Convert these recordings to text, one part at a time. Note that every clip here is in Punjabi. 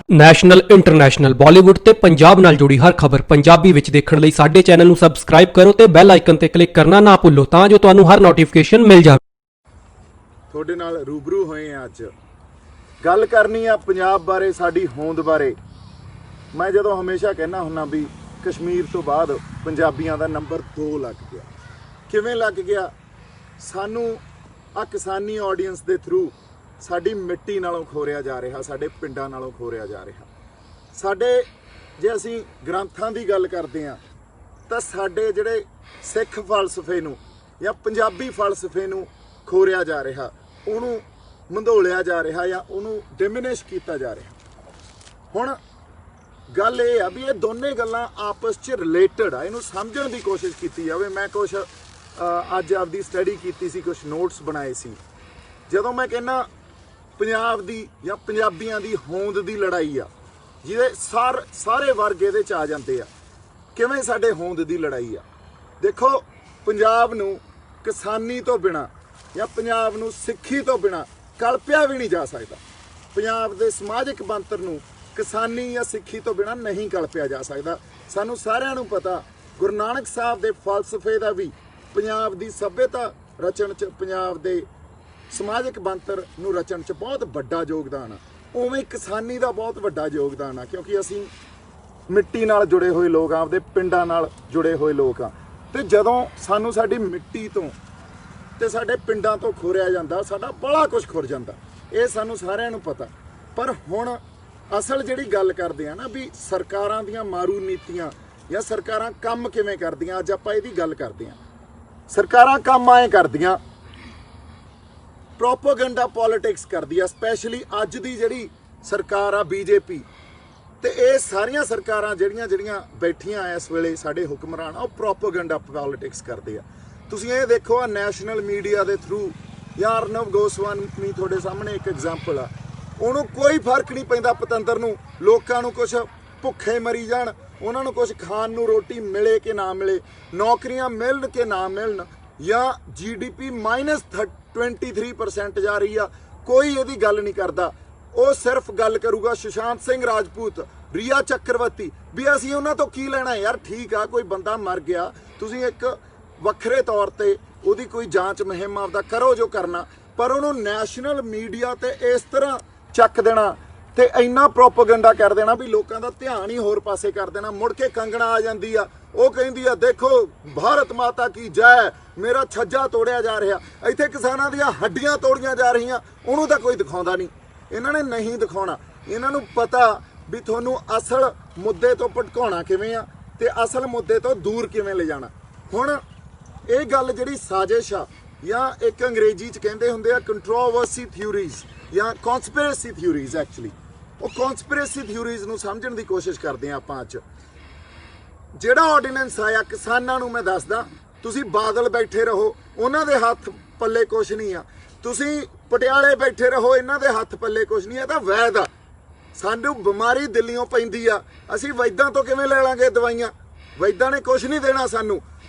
ਨੈਸ਼ਨਲ ਇੰਟਰਨੈਸ਼ਨਲ ਬਾਲੀਵੁੱਡ ਤੇ ਪੰਜਾਬ ਨਾਲ ਜੁੜੀ ਹਰ ਖਬਰ ਪੰਜਾਬੀ ਵਿੱਚ ਦੇਖਣ ਲਈ ਸਾਡੇ ਚੈਨਲ ਨੂੰ ਸਬਸਕ੍ਰਾਈਬ ਕਰੋ ਤੇ ਬੈਲ ਆਈਕਨ ਤੇ ਕਲਿੱਕ ਕਰਨਾ ਨਾ ਭੁੱਲੋ ਤਾਂ ਜੋ ਤੁਹਾਨੂੰ ਹਰ ਨੋਟੀਫਿਕੇਸ਼ਨ ਮਿਲ ਜਾਵੇ। ਤੁਹਾਡੇ ਨਾਲ ਰੂਬਰੂ ਹੋਏ ਆ। ਅੱਜ ਗੱਲ ਕਰਨੀ ਆ ਪੰਜਾਬ ਬਾਰੇ, ਸਾਡੀ ਹੋਂਦ ਬਾਰੇ। ਮੈਂ ਜਦੋਂ ਹਮੇਸ਼ਾ ਕਹਿਣਾ ਹੁੰਨਾ ਵੀ ਕਸ਼ਮੀਰ ਤੋਂ ਬਾਅਦ ਪੰਜਾਬੀਆਂ ਦਾ ਨੰਬਰ 2 ਲੱਗ ਗਿਆ। ਕਿਵੇਂ ਲੱਗ ਗਿਆ? ਸਾਨੂੰ ਆ ਕਿਸਾਨੀ ਆਡੀਅנס ਦੇ ਥਰੂ ਸਾਡੀ ਮਿੱਟੀ ਨਾਲੋਂ ਖੋਰਿਆ ਜਾ ਰਿਹਾ, ਸਾਡੇ ਪਿੰਡਾਂ ਨਾਲੋਂ ਖੋਰਿਆ ਜਾ ਰਿਹਾ। ਸਾਡੇ ਜੇ ਅਸੀਂ ਗ੍ਰੰਥਾਂ ਦੀ ਗੱਲ ਕਰਦੇ ਹਾਂ ਤਾਂ ਸਾਡੇ ਜਿਹੜੇ ਸਿੱਖ ਫਲਸਫੇ ਨੂੰ ਜਾਂ ਪੰਜਾਬੀ ਫਲਸਫੇ ਨੂੰ ਖੋਰਿਆ ਜਾ ਰਿਹਾ, ਉਹਨੂੰ ਮੰਧੋਲਿਆ ਜਾ ਰਿਹਾ ਜਾਂ ਉਹਨੂੰ ਡਿਮਿਨਿਸ਼ ਕੀਤਾ ਜਾ ਰਿਹਾ। ਹੁਣ ਗੱਲ ਇਹ ਆ ਵੀ ਇਹ ਦੋਨੇ ਗੱਲਾਂ ਆਪਸ 'ਚ ਰਿਲੇਟਡ ਆ, ਇਹਨੂੰ ਸਮਝਣ ਦੀ ਕੋਸ਼ਿਸ਼ ਕੀਤੀ ਜਾਵੇ। ਮੈਂ ਕੁਛ ਅੱਜ ਆਪਦੀ ਸਟੱਡੀ ਕੀਤੀ ਸੀ, ਕੁਛ ਨੋਟਸ ਬਣਾਏ ਸੀ। ਜਦੋਂ ਮੈਂ ਕਹਿੰਦਾ ਪੰਜਾਬ ਦੀ ਜਾਂ ਪੰਜਾਬੀਆਂ ਦੀ ਹੋਂਦ ਦੀ ਲੜਾਈ ਆ, ਜਿਹਦੇ ਸਾਰੇ ਵਰਗ ਇਹਦੇ 'ਚ ਆ ਜਾਂਦੇ ਆ। ਕਿਵੇਂ ਸਾਡੇ ਹੋਂਦ ਦੀ ਲੜਾਈ ਆ? ਦੇਖੋ, ਪੰਜਾਬ ਨੂੰ ਕਿਸਾਨੀ ਤੋਂ ਬਿਨਾਂ ਜਾਂ ਪੰਜਾਬ ਨੂੰ ਸਿੱਖੀ ਤੋਂ ਬਿਨਾਂ ਕਲਪਿਆ ਵੀ ਨਹੀਂ ਜਾ ਸਕਦਾ। ਪੰਜਾਬ ਦੇ ਸਮਾਜਿਕ ਬਣਤਰ ਨੂੰ ਕਿਸਾਨੀ ਜਾਂ ਸਿੱਖੀ ਤੋਂ ਬਿਨਾਂ ਨਹੀਂ ਕਲਪਿਆ ਜਾ ਸਕਦਾ। ਸਾਨੂੰ ਸਾਰਿਆਂ ਨੂੰ ਪਤਾ, ਗੁਰੂ ਨਾਨਕ ਸਾਹਿਬ ਦੇ ਫਲਸਫੇ ਦਾ ਵੀ ਪੰਜਾਬ ਦੀ ਸੱਭਿਅਤਾ ਰਚਣ 'ਚ, ਪੰਜਾਬ ਦੇ ਸਮਾਜਿਕ ਬਣਤਰ ਨੂੰ ਰਚਣ 'ਚ ਬਹੁਤ ਵੱਡਾ ਯੋਗਦਾਨ ਆ। ਉਵੇਂ ਕਿਸਾਨੀ ਦਾ ਬਹੁਤ ਵੱਡਾ ਯੋਗਦਾਨ ਆ, ਕਿਉਂਕਿ ਅਸੀਂ ਮਿੱਟੀ ਨਾਲ ਜੁੜੇ ਹੋਏ ਲੋਕ ਆ, ਆਪਦੇ ਪਿੰਡਾਂ ਨਾਲ ਜੁੜੇ ਹੋਏ ਲੋਕ ਆ। ਤੇ ਜਦੋਂ ਸਾਨੂੰ ਸਾਡੀ ਮਿੱਟੀ ਤੋਂ ਤੇ ਸਾਡੇ ਪਿੰਡਾਂ ਤੋਂ ਖੋਰਿਆ ਜਾਂਦਾ, ਸਾਡਾ ਬੜਾ ਕੁਝ ਖੁਰ ਜਾਂਦਾ। ਇਹ ਸਾਨੂੰ ਸਾਰਿਆਂ ਨੂੰ ਪਤਾ। ਪਰ ਹੁਣ ਅਸਲ ਜਿਹੜੀ ਗੱਲ ਕਰਦੇ ਆ ਨਾ ਵੀ ਸਰਕਾਰਾਂ ਦੀਆਂ ਮਾਰੂ ਨੀਤੀਆਂ ਜਾਂ ਸਰਕਾਰਾਂ ਕੰਮ ਕਿਵੇਂ ਕਰਦੀਆਂ, ਅੱਜ ਆਪਾਂ ਇਹਦੀ ਗੱਲ ਕਰਦੇ ਆ। ਸਰਕਾਰਾਂ ਕੰਮ ਐਂ ਕਰਦੀਆਂ, ਪ੍ਰੋਪੇਗੈਂਡਾ ਪੋਲਿਟਿਕਸ ਕਰਦੀ ਆ। ਸਪੈਸ਼ਲੀ ਅੱਜ ਦੀ ਜਿਹੜੀ ਸਰਕਾਰ ਆ ਬੀਜੇਪੀ, ਤੇ ਇਹ ਸਾਰੀਆਂ ਸਰਕਾਰਾਂ ਜਿਹੜੀਆਂ ਬੈਠੀਆਂ ਇਸ ਵੇਲੇ ਸਾਡੇ ਹੁਕਮਰਾਨ ਆ, ਉਹ ਪ੍ਰੋਪੇਗੈਂਡਾ ਪੋਲਿਟਿਕਸ ਕਰਦੇ ਆ। ਤੁਸੀਂ ਇਹ ਦੇਖੋ, ਆ ਨੈਸ਼ਨਲ ਮੀਡੀਆ ਦੇ ਥਰੂ ਜਾਂ ਅਰਨਵ ਗੋਸਵਾਮੀ ਤੁਹਾਡੇ ਸਾਹਮਣੇ ਇੱਕ ਐਗਜ਼ਾਮਪਲ ਆ। ਉਹਨੂੰ ਕੋਈ ਫਰਕ ਨਹੀਂ ਪੈਂਦਾ ਪਤੰਦਰ ਨੂੰ, ਲੋਕਾਂ ਨੂੰ ਕੁਛ ਭੁੱਖੇ ਮਰੀ ਜਾਣ, ਉਹਨਾਂ ਨੂੰ ਕੁਛ ਖਾਣ ਨੂੰ ਰੋਟੀ ਮਿਲੇ ਕਿ ਨਾ ਮਿਲੇ, ਨੌਕਰੀਆਂ ਮਿਲਣ ਕਿ ਨਾ ਮਿਲਣ, ਜਾਂ GDP -23% ਜਾ ਰਹੀ ਆ, ਕੋਈ ਇਹਦੀ ਗੱਲ ਨਹੀਂ ਕਰਦਾ। ਉਹ ਸਿਰਫ ਗੱਲ ਕਰੂਗਾ ਸੁਸ਼ਾਂਤ ਸਿੰਘ ਰਾਜਪੂਤ, ਰੀਆ ਚੱਕਰਵਰਤੀ, ਵੀ ਅਸੀਂ ਉਹਨਾਂ ਤੋਂ ਕੀ ਲੈਣਾ ਯਾਰ। ਠੀਕ ਆ, ਕੋਈ ਬੰਦਾ ਮਰ ਗਿਆ, ਤੁਸੀਂ ਇੱਕ ਵੱਖਰੇ ਤੌਰ ਤੇ ਉਹਦੀ ਕੋਈ ਜਾਂਚ ਮੁਹਿੰਮ ਆਪਦਾ ਕਰੋ ਜੋ ਕਰਨਾ, ਪਰ ਉਹਨੂੰ ਨੈਸ਼ਨਲ ਮੀਡੀਆ ਤੇ ਇਸ ਤਰ੍ਹਾਂ ਚੱਕ ਦੇਣਾ ਤੇ ਇੰਨਾ ਪ੍ਰੋਪੇਗੈਂਡਾ ਕਰ ਦੇਣਾ ਵੀ ਲੋਕਾਂ ਦਾ ਧਿਆਨ ਹੀ ਹੋਰ ਪਾਸੇ ਕਰ ਦੇਣਾ। ਮੁੜ ਕੇ ਕੰਗਣਾ ਆ ਜਾਂਦੀ ਆ, ਉਹ ਕਹਿੰਦੀ ਆ ਦੇਖੋ ਭਾਰਤ ਮਾਤਾ ਕੀ ਜੈ, ਮੇਰਾ ਛੱਜਾ ਤੋੜਿਆ ਜਾ ਰਿਹਾ। ਇੱਥੇ ਕਿਸਾਨਾਂ ਦੀਆਂ ਹੱਡੀਆਂ ਤੋੜੀਆਂ ਜਾ ਰਹੀਆਂ, ਉਹਨੂੰ ਤਾਂ ਕੋਈ ਦਿਖਾਉਂਦਾ ਨਹੀਂ। ਇਹਨਾਂ ਨੇ ਨਹੀਂ ਦਿਖਾਉਣਾ। ਇਹਨਾਂ ਨੂੰ ਪਤਾ ਵੀ ਤੁਹਾਨੂੰ ਅਸਲ ਮੁੱਦੇ ਤੋਂ ਭਟਕਾਉਣਾ ਕਿਵੇਂ ਆ ਤੇ ਅਸਲ ਮੁੱਦੇ ਤੋਂ ਦੂਰ ਕਿਵੇਂ ਲੈ ਜਾਣਾ। ਹੁਣ ਇਹ ਗੱਲ ਜਿਹੜੀ ਸਾਜ਼ਿਸ਼ ਆ, ਜਾਂ ਇੱਕ ਅੰਗਰੇਜ਼ੀ 'ਚ ਕਹਿੰਦੇ ਹੁੰਦੇ ਆ ਕੰਟਰੋਵਰਸੀ ਥਿਊਰੀਜ਼ ਜਾਂ ਕਨਸਪੀਰੇਸੀ ਥਿਊਰੀਜ਼। ਐਕਚੁਅਲੀ ਉਹ ਕਨਸਪੀਰੇਸੀ ਥਿਊਰੀਜ਼ ਨੂੰ ਸਮਝਣ ਦੀ ਕੋਸ਼ਿਸ਼ ਕਰਦੇ ਆ ਆਪਾਂ। ਅੱਜ ਜਿਹੜਾ ਆਰਡੀਨੈਂਸ ਆਇਆ ਕਿਸਾਨਾਂ ਨੂੰ, ਮੈਂ ਦੱਸਦਾ, ਤੁਸੀਂ ਬਾਦਲ ਬੈਠੇ ਰਹੋ, ਉਹਨਾਂ ਦੇ ਹੱਥ ਪੱਲੇ ਕੁਛ ਨਹੀਂ ਆ। ਤੁਸੀਂ ਪਟਿਆਲੇ ਬੈਠੇ ਰਹੋ, ਇਹਨਾਂ ਦੇ ਹੱਥ ਪੱਲੇ ਕੁਛ ਨਹੀਂ ਆ। ਤਾਂ ਵੈਦ ਆ, ਸਾਨੂੰ ਬਿਮਾਰੀ ਦਿੱਲੀੋਂ ਪੈਂਦੀ ਆ, ਅਸੀਂ ਵੈਦਾਂ ਤੋਂ ਕਿਵੇਂ ਲੈ ਲਾਂਗੇ ਦਵਾਈਆਂ? ਵੈਦਾਂ ਨੇ ਕੁਛ ਨਹੀਂ ਦੇਣਾ ਸਾਨੂੰ।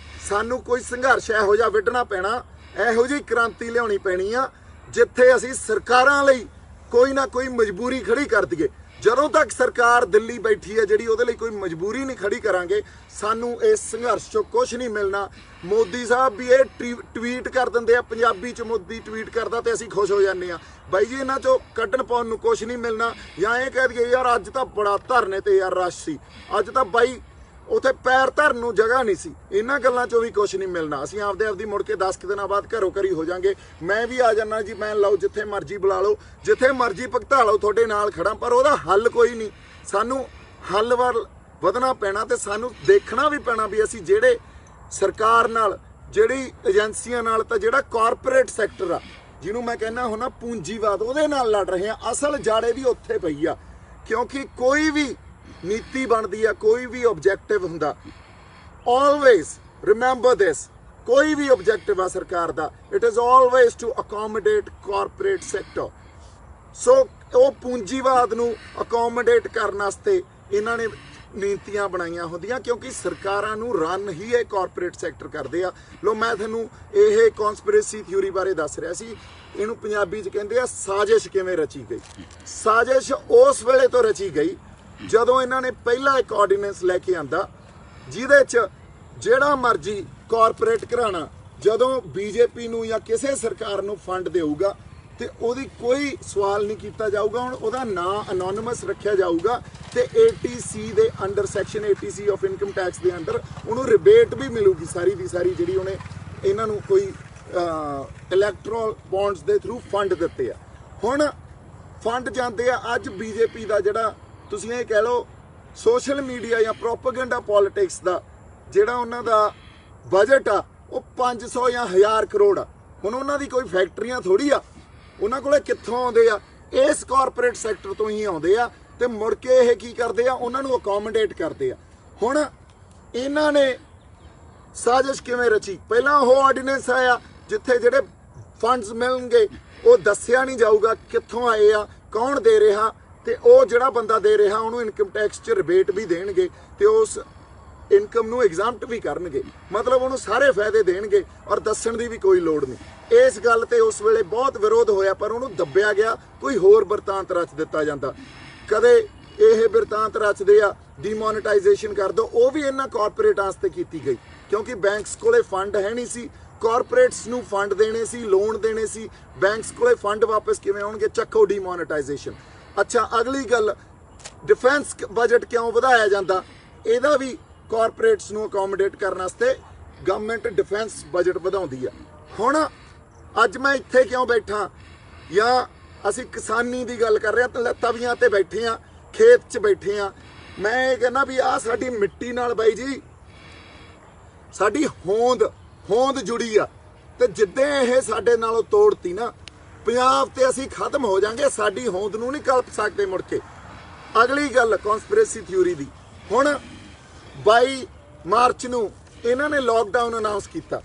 ਸਾਨੂੰ ਕੋਈ ਸੰਘਰਸ਼ ਇਹੋ ਜਿਹਾ ਵਿੱਢਣਾ ਪੈਣਾ, ਇਹੋ ਜਿਹੀ ਕ੍ਰਾਂਤੀ ਲਿਆਉਣੀ ਪੈਣੀ ਆ ਜਿੱਥੇ ਅਸੀਂ ਸਰਕਾਰਾਂ ਲਈ ਕੋਈ ਨਾ ਕੋਈ ਮਜਬੂਰੀ ਖੜੀ ਕਰ ਦਈਏ। ਜਦੋਂ ਤੱਕ ਸਰਕਾਰ ਦਿੱਲੀ ਬੈਠੀ ਹੈ ਜਿਹੜੀ, ਉਹਦੇ ਲਈ ਕੋਈ ਮਜਬੂਰੀ ਨਹੀਂ ਖੜੀ ਕਰਾਂਗੇ, ਸਾਨੂੰ ਇਸ ਸੰਘਰਸ਼ 'ਚੋਂ ਕੁਛ ਨਹੀਂ ਮਿਲਣਾ। ਮੋਦੀ ਸਾਹਿਬ ਵੀ ਇਹ ਟਵੀਟ ਕਰ ਦਿੰਦੇ ਆ ਪੰਜਾਬੀ 'ਚ, ਮੋਦੀ ਟਵੀਟ ਕਰਦਾ ਤੇ ਅਸੀਂ ਖੁਸ਼ ਹੋ ਜਾਂਦੇ ਆ। ਬਾਈ ਜੀ, ਇਹਨਾਂ 'ਚੋਂ ਕੱਢਣ ਪਾਉਣ ਨੂੰ ਕੁਛ ਨਹੀਂ ਮਿਲਣਾ। ਜਾਂ ਇਹ ਕਹਿ ਦਈਏ ਯਾਰ ਅੱਜ ਤਾਂ ਬੜਾ ਧਰਨੇ ਤੇ ਯਾਰ ਰਸ਼ ਸੀ, ਅੱਜ ਤਾਂ ਬਾਈ ਉੱਥੇ ਪੈਰ ਧਰਨ ਨੂੰ ਜਗ੍ਹਾ ਨਹੀਂ ਸੀ। ਇਹਨਾਂ ਗੱਲਾਂ 'ਚੋਂ ਵੀ ਕੁਛ ਨਹੀਂ ਮਿਲਣਾ। ਅਸੀਂ ਆਪਦੀ ਮੁੜ ਕੇ 10 ਦਿਨਾਂ ਬਾਅਦ ਘਰੋਂ ਘਰੀ ਹੋ ਜਾਾਂਗੇ। ਮੈਂ ਵੀ ਆ ਜਾਣਾ ਜੀ, ਮੈਂ ਲਓ ਜਿੱਥੇ ਮਰਜ਼ੀ ਬੁਲਾ ਲਓ, ਜਿੱਥੇ ਮਰਜ਼ੀ ਭੁਗਤਾ ਲਓ, ਤੁਹਾਡੇ ਨਾਲ ਖੜਾ। ਪਰ ਉਹਦਾ ਹੱਲ ਕੋਈ ਨਹੀਂ। ਸਾਨੂੰ ਹੱਲ ਵੱਲ ਵਧਣਾ ਪੈਣਾ ਤੇ ਸਾਨੂੰ ਦੇਖਣਾ ਵੀ ਪੈਣਾ ਵੀ ਅਸੀਂ ਜਿਹੜੇ ਸਰਕਾਰ ਨਾਲ, ਜਿਹੜੀ ਏਜੰਸੀਆਂ ਨਾਲ, ਤਾਂ ਜਿਹੜਾ ਕਾਰਪੋਰੇਟ ਸੈਕਟਰ ਆ, ਜਿਹਨੂੰ ਮੈਂ ਕਹਿੰਦਾ ਹੁੰਦਾ ਪੂੰਜੀਵਾਦ, ਉਹਦੇ ਨਾਲ ਲੜ ਰਹੇ ਆ। ਅਸਲ ਜਾੜੇ ਵੀ ਉੱਥੇ ਪਈ ਆ, ਕਿਉਂਕਿ ਕੋਈ ਵੀ ਨੀਤੀ ਬਣਦੀ ਆ, ਕੋਈ ਵੀ ਆਬਜੈਕਟਿਵ ਹੁੰਦਾ, ਆਲਵੇਜ਼ ਰਿਮੈਂਬਰ ਦਿਸ, ਕੋਈ ਵੀ ਆਬਜੈਕਟਿਵ ਆ ਸਰਕਾਰ ਦਾ, it is always to accommodate corporate sector. So ਉਹ ਪੂੰਜੀਵਾਦ ਨੂੰ ਅਕੋਮੋਡੇਟ ਕਰਨ ਵਾਸਤੇ ਇਹਨਾਂ ਨੇ ਨੀਤੀਆਂ ਬਣਾਈਆਂ ਹੁੰਦੀਆਂ, ਕਿਉਂਕਿ ਸਰਕਾਰਾਂ ਨੂੰ ਰਨ ਹੀ ਇਹ ਕਾਰਪੋਰੇਟ ਸੈਕਟਰ ਕਰਦੇ ਆ। ਲੋ ਮੈਂ ਤੁਹਾਨੂੰ ਇਹ ਕਨਸਪੀਰੇਸੀ ਥਿਊਰੀ ਬਾਰੇ ਦੱਸ ਰਿਹਾ ਸੀ, ਇਹਨੂੰ ਪੰਜਾਬੀ 'ਚ ਕਹਿੰਦੇ ਆ ਸਾਜ਼ਿਸ਼ ਕਿਵੇਂ ਰਚੀ ਗਈ। ਸਾਜ਼ਿਸ਼ ਉਸ ਵੇਲੇ ਤੋਂ ਰਚੀ ਗਈ ਜਦੋਂ ਇਹਨਾਂ ਨੇ ਪਹਿਲਾ ਇੱਕ ਆਰਡੀਨੈਂਸ ਲੈ ਕੇ ਆਂਦਾ ਜਿਹਦੇ 'ਚ ਜਿਹੜਾ ਮਰਜ਼ੀ ਕਾਰਪੋਰੇਟ ਘਰਾਣਾ ਜਦੋਂ ਬੀਜੇਪੀ ਨੂੰ ਜਾਂ ਕਿਸੇ ਸਰਕਾਰ ਨੂੰ ਫੰਡ ਦੇਊਗਾ ਤੇ ਉਹਦੀ ਕੋਈ ਸਵਾਲ ਨਹੀਂ ਕੀਤਾ ਜਾਊਗਾ। ਹੁਣ ਉਹਦਾ ਨਾਂ ਅਨੋਨਿਮਸ ਰੱਖਿਆ ਜਾਊਗਾ ਤੇ ATC ਦੇ under section ATC of income tax ਦੇ ਅੰਡਰ ਉਹਨੂੰ ਰਿਬੇਟ ਵੀ ਮਿਲੂਗੀ ਸਾਰੀ ਦੀ ਸਾਰੀ, ਜਿਹੜੀ ਉਹਨੇ ਇਹਨਾਂ ਨੂੰ ਕੋਈ ਇਲੈਕਟਰਲ ਬੌਂਡਸ ਦੇ ਥਰੂ ਫੰਡ ਦਿੱਤੇ ਆ। ਹੁਣ ਫੰਡ ਜਾਂਦੇ ਆ ਅੱਜ ਬੀਜੇਪੀ ਦਾ ਜਿਹੜਾ ਤੁਸੀਂ ਇਹ ਕਹਿ ਲਓ ਸੋਸ਼ਲ ਮੀਡੀਆ ਜਾਂ ਪ੍ਰੋਪੇਗੈਂਡਾ ਪੋਲਿਟਿਕਸ ਦਾ ਜਿਹੜਾ ਉਹਨਾਂ ਦਾ ਬਜਟ ਆ ਉਹ 500 ਜਾਂ 1000 ਕਰੋੜ ਆ। ਹੁਣ ਉਹਨਾਂ ਦੀ ਕੋਈ ਫੈਕਟਰੀਆਂ ਥੋੜੀ ਆ, ਉਹਨਾਂ ਕੋਲੇ ਕਿੱਥੋਂ ਆਉਂਦੇ ਆ? ਇਸ ਕਾਰਪੋਰੇਟ ਸੈਕਟਰ ਤੋਂ ਹੀ ਆਉਂਦੇ ਆ ਤੇ ਮੁੜ ਕੇ ਇਹ ਕੀ ਕਰਦੇ ਆ, ਉਹਨਾਂ ਨੂੰ ਅਕੋਮੋਡੇਟ ਕਰਦੇ ਆ। ਹੁਣ ਇਹਨਾਂ ਨੇ ਸਾਜ਼ਿਸ਼ ਕਿਵੇਂ ਰਚੀ? ਪਹਿਲਾਂ ਉਹ ਆਰਡੀਨੈਂਸ ਆਇਆ ਜਿੱਥੇ ਜਿਹੜੇ ਫੰਡਸ ਮਿਲਣਗੇ ਉਹ ਦੱਸਿਆ ਨਹੀਂ ਜਾਊਗਾ ਕਿੱਥੋਂ ਆਏ ਆ, ਕੌਣ ਦੇ ਰਿਹਾ, ਤੇ ਉਹ ਜਿਹੜਾ ਬੰਦਾ ਦੇ ਰਿਹਾ ਉਹਨੂੰ ਇਨਕਮ ਟੈਕਸ 'ਚ ਰਿਬੇਟ ਵੀ ਦੇਣਗੇ ਤੇ ਉਸ ਇਨਕਮ ਨੂੰ ਐਗਜ਼ਾਮਟ ਵੀ ਕਰਨਗੇ, ਮਤਲਬ ਉਹਨੂੰ ਸਾਰੇ ਫਾਇਦੇ ਦੇਣਗੇ ਔਰ ਦੱਸਣ ਦੀ ਵੀ ਕੋਈ ਲੋੜ ਨਹੀਂ। ਇਸ ਗੱਲ ਤੇ ਉਸ ਵੇਲੇ ਬਹੁਤ ਵਿਰੋਧ ਹੋਇਆ ਪਰ ਉਹਨੂੰ ਦੱਬਿਆ ਗਿਆ, ਕੋਈ ਹੋਰ ਬਿਰਤਾਂਤ ਰਚ ਦਿੱਤਾ ਜਾਂਦਾ। ਕਦੇ ਇਹ ਬਿਰਤਾਂਤ ਰਚਦੇ ਆ ਡੀਮੋਨੇਟਾਈਜੇਸ਼ਨ ਕਰ ਦੋ, ਉਹ ਵੀ ਇਹਨਾਂ ਕਾਰਪੋਰੇਟਾਂ ਵਾਸਤੇ ਕੀਤੀ ਗਈ ਕਿਉਂਕਿ ਬੈਂਕਸ ਕੋਲੇ ਫੰਡ ਹੈ ਨਹੀਂ ਸੀ, ਕਾਰਪੋਰੇਟਸ ਨੂੰ ਫੰਡ ਦੇਣੇ ਸੀ, ਲੋਨ ਦੇਣੇ ਸੀ, ਬੈਂਕਸ ਕੋਲੇ ਫੰਡ ਵਾਪਸ ਕਿਵੇਂ ਆਉਣਗੇ? ਚੱਕੋ ਡੀਮੋਨੇਟਾਈਜੇਸ਼ਨ। ਅੱਛਾ, ਅਗਲੀ ਗੱਲ, ਡਿਫੈਂਸ ਬਜਟ ਕਿਉਂ ਵਧਾਇਆ ਜਾਂਦਾ? ਇਹਦਾ ਵੀ ਕਾਰਪੋਰੇਟਸ ਨੂੰ ਅਕੋਮੋਡੇਟ ਕਰਨ ਵਾਸਤੇ ਗਵਰਨਮੈਂਟ ਡਿਫੈਂਸ ਬਜਟ ਵਧਾਉਂਦੀ ਆ। ਹੁਣ ਅੱਜ ਮੈਂ ਇੱਥੇ ਕਿਉਂ ਬੈਠਾ ਜਾਂ ਅਸੀਂ ਕਿਸਾਨੀ ਦੀ ਗੱਲ ਕਰ ਰਹੇ ਹਾਂ ਤਾਂ ਤਵੀਆਂ ਤੇ ਬੈਠੇ ਆ, ਖੇਤ 'ਚ ਬੈਠੇ ਆ। ਮੈਂ ਇਹ ਕਹਿੰਦਾ ਵੀ ਆਹ ਸਾਡੀ ਮਿੱਟੀ ਨਾਲ ਬਾਈ ਜੀ ਸਾਡੀ ਹੋਂਦ ਜੁੜੀ ਆ ਤੇ ਜਿੱਦਾਂ ਇਹ ਸਾਡੇ ਨਾਲੋਂ ਤੋੜਤੀ ਨਾ ਪੰਜਾਬ ਤੇ ਅਸੀਂ ਖਤਮ ਹੋ ਜਾਾਂਗੇ, ਸਾਡੀ ਹੋਂਦ ਨੂੰ ਨਹੀਂ ਕਲਪ ਸਕਦੇ ਮੁੜ ਕੇ। ਅਗਲੀ ਗੱਲ ਕਨਸਪੀਰੇਸੀ ਥਿਊਰੀ ਦੀ, ਹੁਣ 22 ਮਾਰਚ ਨੂੰ ਇਹਨਾਂ ਨੇ ਲੋਕਡਾਊਨ ਅਨਾਉਂਸ ਕੀਤਾ।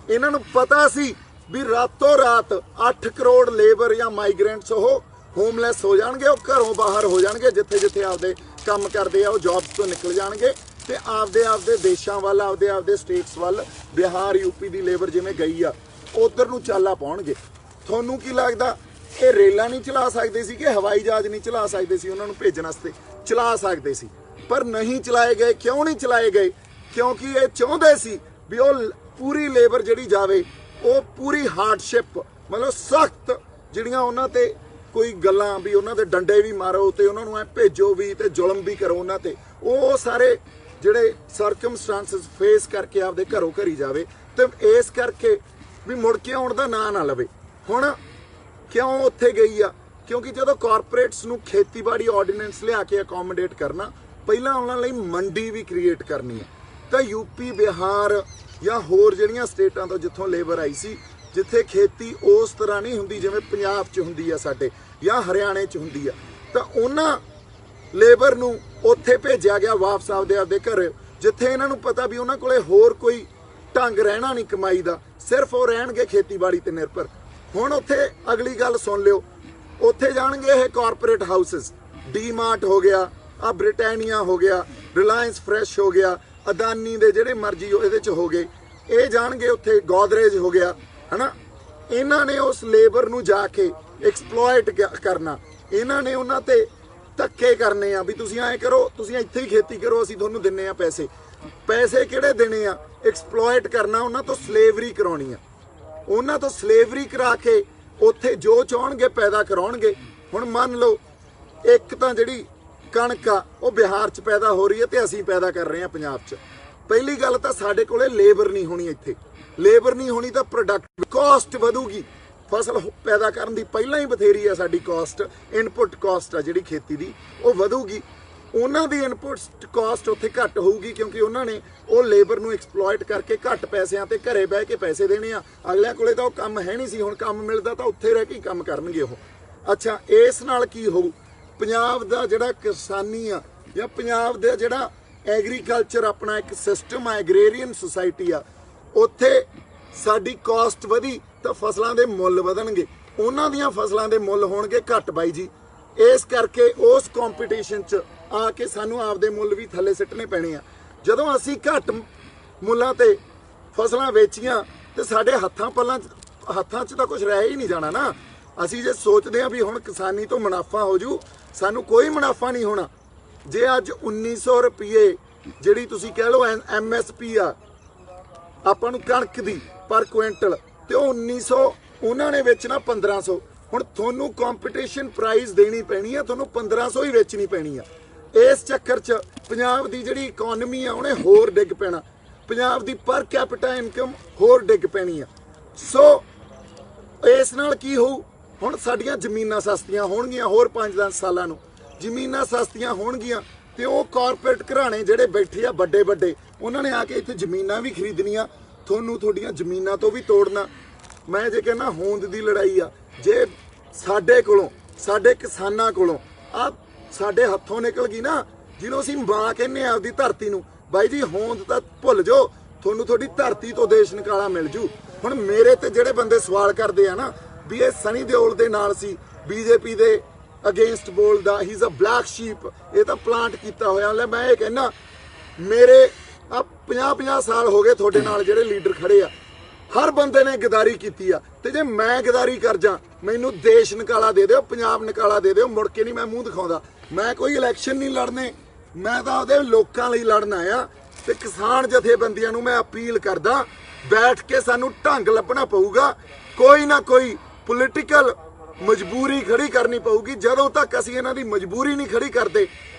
ਇਹਨਾਂ ਨੂੰ ਪਤਾ ਸੀ ਵੀ ਰਾਤੋਂ ਰਾਤ 8 ਕਰੋੜ ਲੇਬਰ ਜਾਂ ਮਾਈਗ੍ਰੈਂਟਸ ਉਹ ਹੋਮਲੈਸ ਹੋ ਜਾਣਗੇ, ਉਹ ਘਰੋਂ ਬਾਹਰ ਹੋ ਜਾਣਗੇ, ਜਿੱਥੇ ਆਪਦੇ ਕੰਮ ਕਰਦੇ ਆ ਉਹ ਜੌਬਸ ਤੋਂ ਨਿਕਲ ਜਾਣਗੇ ਤੇ ਆਪਦੇ ਦੇਸ਼ਾਂ ਵੱਲ, ਆਪਦੇ ਸਟੇਟਸ ਵੱਲ, ਬਿਹਾਰ ਯੂਪੀ ਦੀ ਲੇਬਰ ਜਿਵੇਂ ਗਈ ਆ ਉਧਰ ਨੂੰ ਚਾਲਾ ਪਾਉਣਗੇ। ਤੁਹਾਨੂੰ ਕੀ ਲੱਗਦਾ ਇਹ ਰੇਲਾਂ ਨਹੀਂ ਚਲਾ ਸਕਦੇ ਸੀ ਕਿ ਹਵਾਈ ਜਹਾਜ਼ ਨਹੀਂ ਚਲਾ ਸਕਦੇ ਸੀ? ਉਹਨਾਂ ਨੂੰ ਭੇਜਣ ਵਾਸਤੇ ਚਲਾ ਸਕਦੇ ਸੀ ਪਰ ਨਹੀਂ ਚਲਾਏ ਗਏ। ਕਿਉਂ ਨਹੀਂ ਚਲਾਏ ਗਏ? ਕਿਉਂਕਿ ਇਹ ਚਾਹੁੰਦੇ ਸੀ ਵੀ ਉਹ ਪੂਰੀ ਲੇਬਰ ਜਿਹੜੀ ਜਾਵੇ ਉਹ ਪੂਰੀ ਹਾਰਡਸ਼ਿਪ, ਮਤਲਬ ਸਖਤ ਜਿਹੜੀਆਂ ਉਹਨਾਂ ਤੇ ਕੋਈ ਗੱਲਾਂ ਵੀ ਉਹਨਾਂ ਦੇ ਡੰਡੇ ਵੀ ਮਾਰੋ ਤੇ ਉਹਨਾਂ ਨੂੰ ਐ ਭੇਜੋ ਵੀ ਤੇ ਜ਼ੁਲਮ ਵੀ ਕਰੋ ਉਹਨਾਂ ਤੇ, ਉਹ ਸਾਰੇ ਜਿਹੜੇ ਸਰਕਮਸਟੈਂਸਸ ਫੇਸ ਕਰਕੇ ਆਪਦੇ ਘਰੋਂ ਘਰੀ ਜਾਵੇ ਤੇ ਇਸ ਕਰਕੇ ਵੀ ਮੁੜ ਕੇ ਆਉਣ ਦਾ ਨਾਂ ਨਾ ਲਵੇ। ਹੁਣ ਕਿਉਂ ਉੱਥੇ ਗਈ ਆ? ਕਿਉਂਕਿ ਜਦੋਂ ਕਾਰਪੋਰੇਟਸ ਨੂੰ ਖੇਤੀਬਾੜੀ ਆਰਡੀਨੈਂਸ ਲਿਆ ਕੇ ਅਕੋਮੋਡੇਟ ਕਰਨਾ, ਪਹਿਲਾਂ ਉਹਨਾਂ ਲਈ ਮੰਡੀ ਵੀ ਕ੍ਰੀਏਟ ਕਰਨੀ ਹੈ ਤਾਂ ਯੂਪੀ, ਬਿਹਾਰ ਜਾਂ ਹੋਰ ਜਿਹੜੀਆਂ ਸਟੇਟਾਂ ਤੋਂ ਜਿੱਥੋਂ ਲੇਬਰ ਆਈ ਸੀ, ਜਿੱਥੇ ਖੇਤੀ ਉਸ ਤਰ੍ਹਾਂ ਨਹੀਂ ਹੁੰਦੀ ਜਿਵੇਂ ਪੰਜਾਬ 'ਚ ਹੁੰਦੀ ਆ ਸਾਡੇ ਜਾਂ ਹਰਿਆਣੇ 'ਚ ਹੁੰਦੀ ਆ, ਤਾਂ ਉਹਨਾਂ ਲੇਬਰ ਨੂੰ ਉੱਥੇ ਭੇਜਿਆ ਗਿਆ ਵਾਪਸ ਆਪਦੇ ਘਰ, ਜਿੱਥੇ ਇਹਨਾਂ ਨੂੰ ਪਤਾ ਵੀ ਉਹਨਾਂ ਕੋਲੇ ਹੋਰ ਕੋਈ ਢੰਗ ਰਹਿਣਾ ਨਹੀਂ ਕਮਾਈ ਦਾ, ਸਿਰਫ ਉਹ ਰਹਿਣਗੇ ਖੇਤੀਬਾੜੀ ਤੇ ਨਿਰਭਰ। ਹੁਣ ਉੱਥੇ ਅਗਲੀ ਗੱਲ ਸੁਣ ਲਿਓ, ਉੱਥੇ ਜਾਣਗੇ ਇਹ ਕਾਰਪੋਰੇਟ ਹਾਊਸਸ, ਡੀਮਾਰਟ ਹੋ ਗਿਆ, ਆ ਬ੍ਰਿਟਾਨੀਆ ਹੋ ਗਿਆ, ਰਿਲਾਇੰਸ ਫਰੈਸ਼ ਹੋ ਗਿਆ, ਅਦਾਨੀ ਦੇ ਜਿਹੜੇ ਮਰਜ਼ੀ ਇਹਦੇ 'ਚ ਹੋ ਗਏ, ਇਹ ਜਾਣਗੇ ਉੱਥੇ, ਗੋਦਰੇਜ ਹੋ ਗਿਆ, ਹਨਾ। ਇਹਨਾਂ ਨੇ ਉਸ ਲੇਬਰ ਨੂੰ ਜਾ ਕੇ ਐਕਸਪਲੋਇਟ ਕਰਨਾ, ਇਹਨਾਂ ਨੇ ਉਹਨਾਂ ਤੇ ਧੱਕੇ ਕਰਨੇ ਆ ਵੀ ਤੁਸੀਂ ਐਂ ਕਰੋ, ਤੁਸੀਂ ਇੱਥੇ ਹੀ ਖੇਤੀ ਕਰੋ, ਅਸੀਂ ਤੁਹਾਨੂੰ ਦਿੰਨੇ ਆ ਪੈਸੇ। ਪੈਸੇ ਕਿਹੜੇ ਦੇਣੇ ਆ? ਐਕਸਪਲੋਇਟ ਕਰਨਾ, ਉਹਨਾਂ ਤੋਂ ਸਲੇਵਰੀ ਕਰਾਉਣੀ ਆ, ਉਹਨਾਂ ਤੋਂ ਸਲੇਵਰੀ ਕਰਾ ਕੇ ਉੱਥੇ ਜੋ ਚਾਹਣਗੇ ਪੈਦਾ ਕਰਾਉਣਗੇ। ਹੁਣ ਮੰਨ ਲਓ ਇੱਕ ਤਾਂ ਜਿਹੜੀ ਕਣਕ ਆ ਉਹ ਬਿਹਾਰ 'ਚ ਪੈਦਾ ਹੋ ਰਹੀ ਹੈ ਤੇ ਅਸੀਂ ਪੈਦਾ ਕਰ ਰਹੇ ਹਾਂ ਪੰਜਾਬ 'ਚ। ਪਹਿਲੀ ਗੱਲ ਤਾਂ ਸਾਡੇ ਕੋਲੇ ਲੇਬਰ ਨਹੀਂ ਹੋਣੀ, ਇੱਥੇ ਲੇਬਰ ਨਹੀਂ ਹੋਣੀ ਤਾਂ ਪ੍ਰੋਡਕਟ ਕਾਸਟ ਵਧੂਗੀ। ਫਸਲ ਪੈਦਾ ਕਰਨ ਦੀ ਪਹਿਲਾਂ ਹੀ ਬਥੇਰੀ ਆ ਸਾਡੀ ਕਾਸਟ, ਇਨਪੁੱਟ ਕਾਸਟ ਆ ਜਿਹੜੀ ਖੇਤੀ ਦੀ ਉਹ ਵਧੂਗੀ। ਉਹਨਾਂ ਦੀ ਇਨਪੁੱਟ ਕਾਸਟ ਉੱਥੇ ਘੱਟ ਹੋਊਗੀ ਕਿਉਂਕਿ ਉਹਨਾਂ ਨੇ ਉਹ ਲੇਬਰ ਨੂੰ ਐਕਸਪਲੋਇਟ ਕਰਕੇ ਘੱਟ ਪੈਸਿਆਂ ਤੇ ਘਰੇ ਬਹਿ ਕੇ ਪੈਸੇ ਦੇਣੇ ਆ। ਅਗਲਿਆਂ ਕੋਲੇ ਤਾਂ ਉਹ ਕੰਮ ਹੈ ਨਹੀਂ ਸੀ, ਹੁਣ ਕੰਮ ਮਿਲਦਾ ਤਾਂ ਉੱਥੇ ਰਹਿ ਕੇ ਕੰਮ ਕਰਨਗੇ ਉਹ। ਅੱਛਾ, ਇਸ ਨਾਲ ਕੀ ਹੋਊ? ਪੰਜਾਬ ਦਾ ਜਿਹੜਾ ਕਿਸਾਨੀ ਆ ਜਾਂ ਪੰਜਾਬ ਦਾ ਜਿਹੜਾ ਐਗਰੀਕਲਚਰ ਆਪਣਾ ਇੱਕ ਸਿਸਟਮ ਆ, ਐਗਰੇਰੀਅਨ ਸੁਸਾਇਟੀ ਆ, ਉੱਥੇ ਸਾਡੀ ਕਾਸਟ ਵਧੀ ਤਾਂ ਫਸਲਾਂ ਦੇ ਮੁੱਲ ਵਧਣਗੇ, ਉਹਨਾਂ ਦੀਆਂ ਫਸਲਾਂ ਦੇ ਮੁੱਲ ਹੋਣਗੇ ਘੱਟ ਬਾਈ ਜੀ। ਇਸ ਕਰਕੇ ਉਸ ਕੰਪੀਟੀਸ਼ਨ 'ਚ ਆ ਕੇ ਸਾਨੂੰ ਆਪਦੇ ਮੁੱਲ ਵੀ ਥੱਲੇ ਸਿੱਟਣੇ ਪੈਣੇ ਆ। ਜਦੋਂ ਅਸੀਂ ਘੱਟ ਮੁੱਲਾਂ ਤੇ ਫਸਲਾਂ ਵੇਚੀਆਂ ਤੇ ਸਾਡੇ ਹੱਥਾਂ 'ਚ ਤਾਂ ਕੁਝ ਰਹਿ ਹੀ ਨਹੀਂ ਜਾਣਾ ਨਾ। ਅਸੀਂ ਜੇ ਸੋਚਦੇ ਆ ਵੀ ਹੁਣ ਕਿਸਾਨੀ ਤੋਂ ਮੁਨਾਫਾ ਹੋ ਜੂ, ਸਾਨੂੰ ਕੋਈ ਮੁਨਾਫਾ ਨਹੀਂ ਹੋਣਾ। ਜੇ ਅੱਜ 1900 ਰੁਪਏ ਜਿਹੜੀ ਤੁਸੀਂ ਕਹਿ ਲਓ MSP ਆ ਆਪਾਂ ਨੂੰ ਕਣਕ ਦੀ ਪਰ ਕੁਇੰਟਲ, ਤੇ ਉਹ 1900 ਉਹਨਾਂ ਨੇ ਵੇਚਣਾ 1500। ਹੁਣ ਤੁਹਾਨੂੰ ਕੰਪੀਟੀਸ਼ਨ ਪ੍ਰਾਈਸ ਦੇਣੀ ਪੈਣੀ ਆ, ਤੁਹਾਨੂੰ 1500 ਹੀ ਵੇਚਣੀ ਪੈਣੀ ਆ। ਇਸ ਚੱਕਰ 'ਚ ਪੰਜਾਬ ਦੀ ਜਿਹੜੀ ਇਕਨੋਮੀ ਆ ਉਹਨੇ ਹੋਰ ਡਿੱਗ ਪੈਣਾ, ਪੰਜਾਬ ਦੀ ਪਰ ਕੈਪੀਟਾ ਇਨਕਮ ਹੋਰ ਡਿੱਗ ਪੈਣੀ ਆ। ਸੋ ਇਸ ਨਾਲ ਕੀ ਹੋਊ, ਹੁਣ ਸਾਡੀਆਂ ਜ਼ਮੀਨਾਂ ਸਸਤੀਆਂ ਹੋਣਗੀਆਂ, ਹੋਰ 5-10 ਸਾਲਾਂ ਨੂੰ ਜ਼ਮੀਨਾਂ ਸਸਤੀਆਂ ਹੋਣਗੀਆਂ ਤੇ ਉਹ ਕਾਰਪੋਰੇਟ ਘਰਾਣੇ ਜਿਹੜੇ ਬੈਠੇ ਆ ਵੱਡੇ ਵੱਡੇ, ਉਹਨਾਂ ਨੇ ਆ ਕੇ ਇੱਥੇ ਜ਼ਮੀਨਾਂ ਵੀ ਖਰੀਦਣੀਆਂ, ਤੁਹਾਨੂੰ ਤੁਹਾਡੀਆਂ ਜ਼ਮੀਨਾਂ ਤੋਂ ਵੀ ਤੋੜਨਾ। ਮੈਂ ਜੇ ਕਹਿੰਦਾ ਹੋਂਦ ਦੀ ਲੜਾਈ ਆ, ਜੇ ਸਾਡੇ ਕੋਲੋਂ ਸਾਡੇ ਕਿਸਾਨਾਂ ਕੋਲੋਂ ਆ ਸਾਡੇ ਹੱਥੋਂ ਨਿਕਲ ਗਈ ਨਾ, ਜਿਹਨੂੰ ਅਸੀਂ ਮਾਂ ਕਹਿੰਦੇ ਆ ਆਪਦੀ ਧਰਤੀ ਨੂੰ, ਬਾਈ ਜੀ ਹੋਂਦ ਤਾਂ ਭੁੱਲ ਜਾਓ, ਤੁਹਾਨੂੰ ਤੁਹਾਡੀ ਧਰਤੀ ਤੋਂ ਦੇਸ਼ ਨਿਕਾਲਾ ਮਿਲ ਜੂ। ਹੁਣ ਮੇਰੇ ਤੇ ਜਿਹੜੇ ਬੰਦੇ ਸਵਾਲ ਕਰਦੇ ਆ ਨਾ ਵੀ ਇਹ ਸਨੀ ਦਿਓਲ ਦੇ ਨਾਲ ਸੀ, ਬੀਜੇਪੀ ਦੇ ਅਗੇਂਸਟ ਬੋਲਦਾ, he is a black sheep, ਇਹ ਤਾਂ ਪਲਾਂਟ ਕੀਤਾ ਹੋਇਆ। ਲੈ ਮੈਂ ਇਹ ਕਹਿੰਦਾ ਮੇਰੇ ਆ 50-50 ਸਾਲ ਹੋ ਗਏ ਤੁਹਾਡੇ ਨਾਲ ਜਿਹੜੇ ਲੀਡਰ ਖੜੇ ਆ, ਹਰ ਬੰਦੇ ਨੇ ਗਦਾਰੀ ਕੀਤੀ ਆ, ਤੇ ਜੇ ਮੈਂ ਗਦਾਰੀ ਕਰ ਜਾ ਮੈਨੂੰ ਦੇਸ਼ ਨਿਕਾਲਾ ਦੇ ਦਿਓ, ਪੰਜਾਬ ਨਿਕਾਲਾ ਦੇ ਦਿਓ, ਮੁੜ ਕੇ ਨਹੀਂ ਮੈਂ ਮੂੰਹ ਦਿਖਾਉਂਦਾ। ਮੈਂ ਕੋਈ ਇਲੈਕਸ਼ਨ ਨਹੀਂ ਲੜਨੇ, ਮੈਂ ਤਾਂ ਉਹਦੇ ਲੋਕਾਂ ਲਈ ਲੜਨ ਆਇਆ। ਤੇ ਕਿਸਾਨ ਜਥੇਬੰਦੀਆਂ ਨੂੰ ਮੈਂ ਅਪੀਲ ਕਰਦਾ, ਬੈਠ ਕੇ ਸਾਨੂੰ ਢੰਗ ਲੱਭਣਾ ਪਊਗਾ, ਕੋਈ ਨਾ ਕੋਈ ਪੋਲੀਟੀਕਲ ਮਜਬੂਰੀ ਖੜੀ ਕਰਨੀ ਪਊਗੀ। ਜਦੋਂ ਤੱਕ ਅਸੀਂ ਇਹਨਾਂ ਦੀ ਮਜਬੂਰੀ ਨਹੀਂ ਖੜੀ ਕਰਦੇ,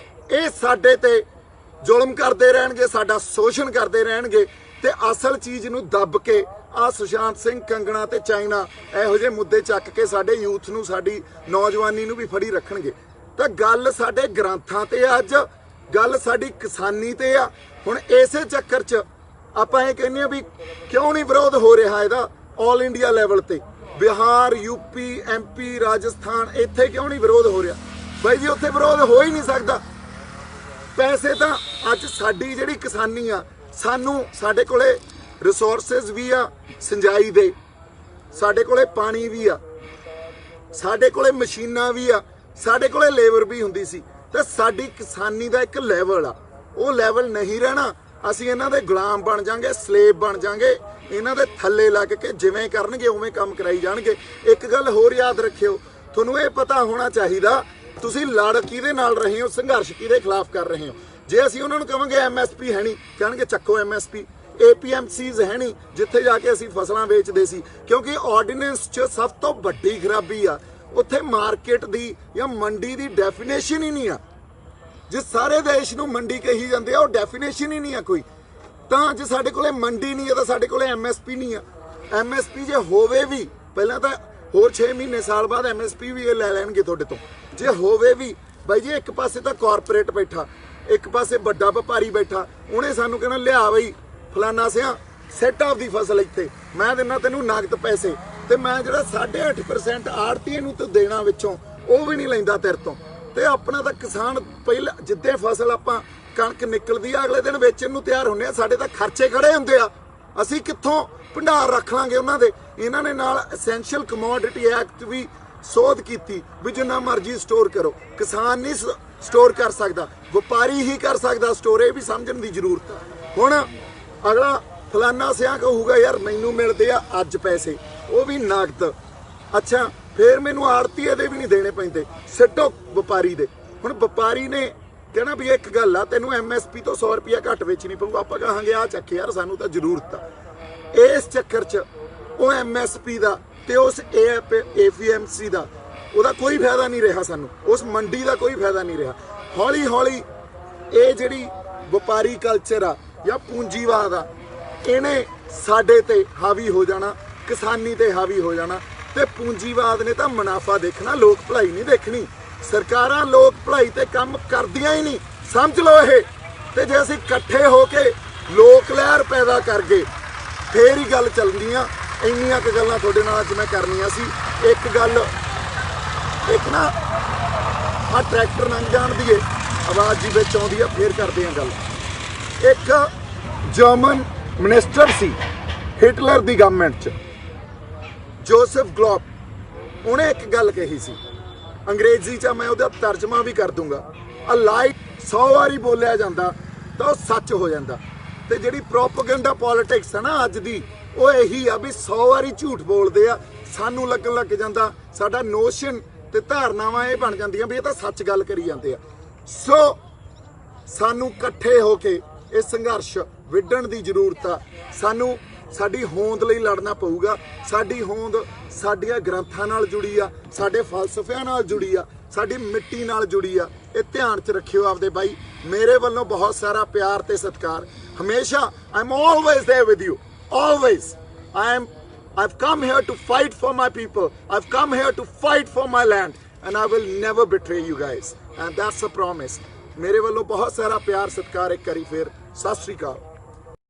ਇਹ ਸਾਡੇ ਤੇ ਜ਼ੁਲਮ ਕਰਦੇ ਰਹਿਣਗੇ, ਸਾਡਾ ਸ਼ੋਸ਼ਣ ਕਰਦੇ ਰਹਿਣਗੇ, ਤੇ ਅਸਲ ਚੀਜ਼ ਨੂੰ ਦੱਬ ਕੇ ਆ ਸੁਸ਼ਾਂਤ ਸਿੰਘ, ਕੰਗਣਾ ਤੇ ਚਾਈਨਾ ਇਹੋ ਜਿਹੇ ਮੁੱਦੇ ਚੱਕ ਕੇ ਸਾਡੇ ਯੂਥ ਨੂੰ, ਸਾਡੀ ਨੌਜਵਾਨੀ ਨੂੰ ਵੀ ਫੜੀ ਰੱਖਣਗੇ। ਤਾਂ ਗੱਲ ਸਾਡੇ ਗ੍ਰੰਥਾਂ ਤੇ ਅੱਜ, ਗੱਲ ਸਾਡੀ ਕਿਸਾਨੀ ਤੇ ਆ। ਹੁਣ ਇਸੇ ਚੱਕਰ 'ਚ ਆਪਾਂ ਇਹ ਕਹਿੰਦੇ ਆ ਵੀ ਕਿਉਂ ਨਹੀਂ ਵਿਰੋਧ ਹੋ ਰਿਹਾ ਇਹਦਾ ਆਲ ਇੰਡੀਆ ਲੈਵਲ ਤੇ, ਬਿਹਾਰ, ਯੂਪੀ, MP, ਰਾਜਸਥਾਨ, ਇੱਥੇ ਕਿਉਂ ਨਹੀਂ ਵਿਰੋਧ ਹੋ ਰਿਹਾ? ਬਾਈ ਜੀ ਉੱਥੇ ਵਿਰੋਧ ਹੋ ਹੀ ਨਹੀਂ ਸਕਦਾ। ਪੈਸੇ ਤਾਂ ਅੱਜ ਸਾਡੀ ਜਿਹੜੀ ਕਿਸਾਨੀ ਆ, ਸਾਨੂੰ ਸਾਡੇ ਕੋਲੇ ਰਿਸੋਰਸਸ ਵੀ ਆ ਸਿੰਜਾਈ ਦੇ, ਸਾਡੇ ਕੋਲੇ ਪਾਣੀ ਵੀ ਆ, ਸਾਡੇ ਕੋਲੇ ਮਸ਼ੀਨਾਂ ਵੀ ਆ, ਸਾਡੇ ਕੋਲੇ ਲੇਬਰ ਵੀ ਹੁੰਦੀ ਸੀ। ਤੇ ਸਾਡੀ ਕਿਸਾਨੀ ਦਾ ਇੱਕ ਲੈਵਲ ਆ, ਉਹ ਲੈਵਲ ਨਹੀਂ ਰਹਿਣਾ। ਅਸੀਂ ਇਹਨਾਂ ਦੇ ਗੁਲਾਮ ਬਣ ਜਾਾਂਗੇ, ਸਲੇਵ ਬਣ ਜਾਾਂਗੇ, ਇਹਨਾਂ ਦੇ ਥੱਲੇ ਲੱਗ ਕੇ ਜਿਵੇਂ ਕਰਨਗੇ ਉਵੇਂ ਕੰਮ ਕਰਾਈ ਜਾਣਗੇ। ਇੱਕ ਗੱਲ ਹੋਰ ਯਾਦ ਰੱਖਿਓ, ਤੁਹਾਨੂੰ ਇਹ ਪਤਾ ਹੋਣਾ ਚਾਹੀਦਾ ਤੁਸੀਂ ਲੜ ਕਿਹਦੇ ਨਾਲ ਰਹੇ ਹੋ, ਸੰਘਰਸ਼ ਕਿਹਦੇ ਖਿਲਾਫ ਕਰ ਰਹੇ ਹੋ। ਜੇ ਅਸੀਂ ਉਹਨਾਂ ਨੂੰ ਕਹਾਂਗੇ MSP ਹੈ ਨਹੀਂ, ਕਹਿਣਗੇ ਚੱਕੋ MSP। APMCs ਹੈ ਨਹੀਂ, ਜਿੱਥੇ ਜਾ ਕੇ ਅਸੀਂ ਫਸਲਾਂ ਵੇਚਦੇ ਸੀ, ਕਿਉਂਕਿ ਆਰਡੀਨੈਂਸ 'ਚ ਸਭ ਤੋਂ ਵੱਡੀ ਖਰਾਬੀ ਆ ਉੱਥੇ ਮਾਰਕੀਟ ਦੀ ਜਾਂ ਮੰਡੀ ਦੀ ਡੈਫੀਨੇਸ਼ਨ ਹੀ ਨਹੀਂ ਆ। ਜੇ ਸਾਰੇ ਦੇਸ਼ ਨੂੰ ਮੰਡੀ ਕਹੀ ਜਾਂਦੇ ਆ, ਉਹ ਡੈਫੀਨੇਸ਼ਨ ਹੀ ਨਹੀਂ ਆ ਕੋਈ। ਤਾਂ ਜੇ ਸਾਡੇ ਕੋਲੇ ਮੰਡੀ ਨਹੀਂ ਆ ਤਾਂ ਸਾਡੇ ਕੋਲੇ MSP ਨਹੀਂ ਆ। MSP ਜੇ ਹੋਵੇ ਵੀ, ਪਹਿਲਾਂ ਤਾਂ ਹੋਰ 6 ਮਹੀਨੇ ਸਾਲ ਬਾਅਦ MSP ਵੀ ਇਹ ਲੈ ਲੈਣਗੇ ਤੁਹਾਡੇ ਤੋਂ। ਜੇ ਹੋਵੇ ਵੀ ਬਾਈ ਜੀ, ਇੱਕ ਪਾਸੇ ਤਾਂ ਕਾਰਪੋਰੇਟ ਬੈਠਾ, ਇੱਕ ਪਾਸੇ ਵੱਡਾ ਵਪਾਰੀ ਬੈਠਾ, ਉਹਨੇ ਸਾਨੂੰ ਕਹਿਣਾ ਲਿਆ ਬਈ ਫਲਾਨਾ ਸਿਆ ਸੈੱਟ ਆਫ ਦੀ ਫਸਲ ਇੱਥੇ ਮੈਂ ਦਿੰਦਾ ਤੈਨੂੰ ਨਗਦ ਪੈਸੇ, ਤੇ ਮੈਂ ਜਿਹੜਾ 8.5% ਆੜਤੀਏ ਨੂੰ ਤੂੰ ਦੇਣਾ ਵਿੱਚੋਂ, ਉਹ ਵੀ ਨਹੀਂ ਲੈਂਦਾ ਤੇਰੇ ਤੋਂ। ਤੇ ਆਪਣਾ ਤਾਂ ਕਿਸਾਨ ਪਹਿਲਾਂ ਜਿੱਦੇ ਫਸਲ ਆਪਾਂ ਕਣਕ ਨਿਕਲਦੀ ਆ, ਅਗਲੇ ਦਿਨ ਵੇਚਣ ਨੂੰ ਤਿਆਰ ਹੁੰਦੇ ਆ, ਸਾਡੇ ਤਾਂ ਖਰਚੇ ਖੜੇ ਹੁੰਦੇ ਆ, ਅਸੀਂ ਕਿੱਥੋਂ ਭੰਡਾਰ ਰੱਖ ਲਾਂਗੇ ਉਹਨਾਂ ਦੇ। ਇਹਨਾਂ ਨੇ ਨਾਲ ਐਸੈਂਸ਼ੀਅਲ ਕਮੋਡਿਟੀ ਐਕਟ ਵੀ ਸੋਧ ਕੀਤੀ ਵੀ ਜਿੰਨਾ ਮਰਜ਼ੀ ਸਟੋਰ ਕਰੋ, ਕਿਸਾਨ ਨਹੀਂ ਸਟੋਰ ਕਰ ਸਕਦਾ, ਵਪਾਰੀ ਹੀ ਕਰ ਸਕਦਾ ਸਟੋਰ। ਇਹ ਵੀ ਸਮਝਣ ਦੀ ਜ਼ਰੂਰਤ ਆ। ਹੁਣ ਅਗਲਾ ਫਲਾਨਾ ਸਿਆ ਕਹੂਗਾ ਯਾਰ ਮੈਨੂੰ ਮਿਲਦੇ ਆ ਅੱਜ ਪੈਸੇ, ਉਹ ਵੀ ਨਗਦ, ਅੱਛਾ ਫਿਰ ਮੈਨੂੰ ਆੜਤੀਏ ਦੇ ਵੀ ਨਹੀਂ ਦੇਣੇ ਪੈਂਦੇ, ਸਿੱਟੋ ਵਪਾਰੀ ਦੇ। ਹੁਣ ਵਪਾਰੀ ਨੇ ਕਹਿਣਾ ਵੀ ਇੱਕ ਗੱਲ ਆ, ਤੈਨੂੰ MSP ਤੋਂ 100 ਰੁਪਇਆ ਘੱਟ ਵੇਚਣੀ ਪਊ। ਆਪਾਂ ਕਹਾਂਗੇ ਆ ਚੱਕ ਯਾਰ, ਸਾਨੂੰ ਤਾਂ ਜ਼ਰੂਰਤ ਆ। ਇਸ ਚੱਕਰ 'ਚ ਉਹ MSP ਦਾ ਤੇ ਉਸ APMC ਦਾ ਉਹਦਾ ਕੋਈ ਫਾਇਦਾ ਨਹੀਂ ਰਿਹਾ ਸਾਨੂੰ, ਉਸ ਮੰਡੀ ਦਾ ਕੋਈ ਫਾਇਦਾ ਨਹੀਂ ਰਿਹਾ। ਹੌਲੀ ਹੌਲੀ ਇਹ ਜਿਹੜੀ ਵਪਾਰੀ ਕਲਚਰ ਆ ਜਾਂ ਪੂੰਜੀਵਾਦ ਆ, ਇਹਨੇ ਸਾਡੇ ਤੇ ਹਾਵੀ ਹੋ ਜਾਣਾ, ਕਿਸਾਨੀ ਤੇ ਹਾਵੀ ਹੋ ਜਾਣਾ। ਤੇ ਪੂੰਜੀਵਾਦ ਨੇ ਤਾਂ ਮੁਨਾਫਾ ਦੇਖਣਾ, ਲੋਕ ਭਲਾਈ ਨਹੀਂ ਦੇਖਣੀ। ਸਰਕਾਰਾਂ ਲੋਕ ਭਲਾਈ ਤੇ ਕੰਮ ਕਰਦੀਆਂ ਹੀ ਨਹੀਂ, ਸਮਝ ਲਓ ਇਹ। ਤੇ ਜੇ ਅਸੀਂ ਇਕੱਠੇ ਹੋ ਕੇ ਲੋਕ ਲਹਿਰ ਪੈਦਾ ਕਰ ਗਏ ਫੇਰ ਹੀ ਗੱਲ ਚੱਲਦੀਆਂ। ਇੰਨੀਆਂ ਕੁ ਗੱਲਾਂ ਤੁਹਾਡੇ ਨਾਲ ਅੱਜ ਮੈਂ ਕਰਨੀਆਂ ਸੀ। ਇੱਕ ਗੱਲ, ਇੱਕ ਨਾ ਆ ਟਰੈਕਟਰ ਲੰਘ ਜਾਣ ਦੀ ਏ ਆਵਾਜ਼ ਜੀ ਵਿੱਚ ਆਉਂਦੀ ਆ, ਫੇਰ ਕਰਦੇ ਆ ਗੱਲ। ਇੱਕ ਜਰਮਨ ਮਿਨਿਸਟਰ ਸੀ ਹਿਟਲਰ ਦੀ ਗਵਰਨਮੈਂਟ 'ਚ, ਜੋਸਫ ਗਲੋਬ, ਉਹਨੇ ਇੱਕ ਗੱਲ ਕਹੀ ਸੀ, ਅੰਗਰੇਜ਼ੀ 'ਚ ਮੈਂ ਉਹਦਾ ਤਰਜਮਾ ਵੀ ਕਰ ਦੂੰਗਾ। A light 100 ਵਾਰੀ ਬੋਲਿਆ ਜਾਂਦਾ ਤਾਂ ਉਹ ਸੱਚ ਹੋ ਜਾਂਦਾ। ਤੇ ਜਿਹੜੀ ਪ੍ਰੋਪਗੈਂਡਾ ਪੋਲਿਟਿਕਸ ਹੈ ਨਾ ਅੱਜ ਦੀ, ਉਹ ਇਹੀ ਆ ਵੀ 100 ਵਾਰੀ ਝੂਠ ਬੋਲਦੇ ਆ, ਸਾਨੂੰ ਲੱਗਣ ਲੱਗ ਜਾਂਦਾ, ਸਾਡਾ ਨੋਸ਼ਨ ਤੇ ਧਾਰਨਾਵਾਂ ਇਹ ਬਣ ਜਾਂਦੀਆਂ ਵੀ ਇਹ ਤਾਂ ਸੱਚ ਗੱਲ ਕਰੀ ਜਾਂਦੇ ਆ। ਸੋ ਸਾਨੂੰ ਇਕੱਠੇ ਹੋ ਕੇ ਇਹ ਸੰਘਰਸ਼ ਵਿੱਢਣ ਦੀ ਜ਼ਰੂਰਤ ਆ। ਸਾਨੂੰ ਸਾਡੀ ਹੋਂਦ ਲਈ ਲੜਨਾ ਪਊਗਾ। ਸਾਡੀ ਹੋਂਦ ਸਾਡੀਆਂ ਗ੍ਰੰਥਾਂ ਨਾਲ ਜੁੜੀ ਆ, ਸਾਡੇ ਫਲਸਫਿਆਂ ਨਾਲ ਜੁੜੀ ਆ, ਸਾਡੀ ਮਿੱਟੀ ਨਾਲ ਜੁੜੀ ਆ। ਇਹ ਧਿਆਨ 'ਚ ਰੱਖਿਓ ਆਪਦੇ ਬਾਈ। ਮੇਰੇ ਵੱਲੋਂ ਬਹੁਤ ਸਾਰਾ ਪਿਆਰ ਤੇ ਸਤਿਕਾਰ ਹਮੇਸ਼ਾ। I am always there with you, always. I've come here to fight for my people. I've come here to fight for my land, and I will never betray you guys. And that's a promise. ਮੇਰੇ ਵੱਲੋਂ ਬਹੁਤ ਸਾਰਾ ਪਿਆਰ ਸਤਿਕਾਰ। ਇੱਕ ਵਾਰੀ ਫੇਰ ਸਤਿ ਸ਼੍ਰੀ ਅਕਾਲ।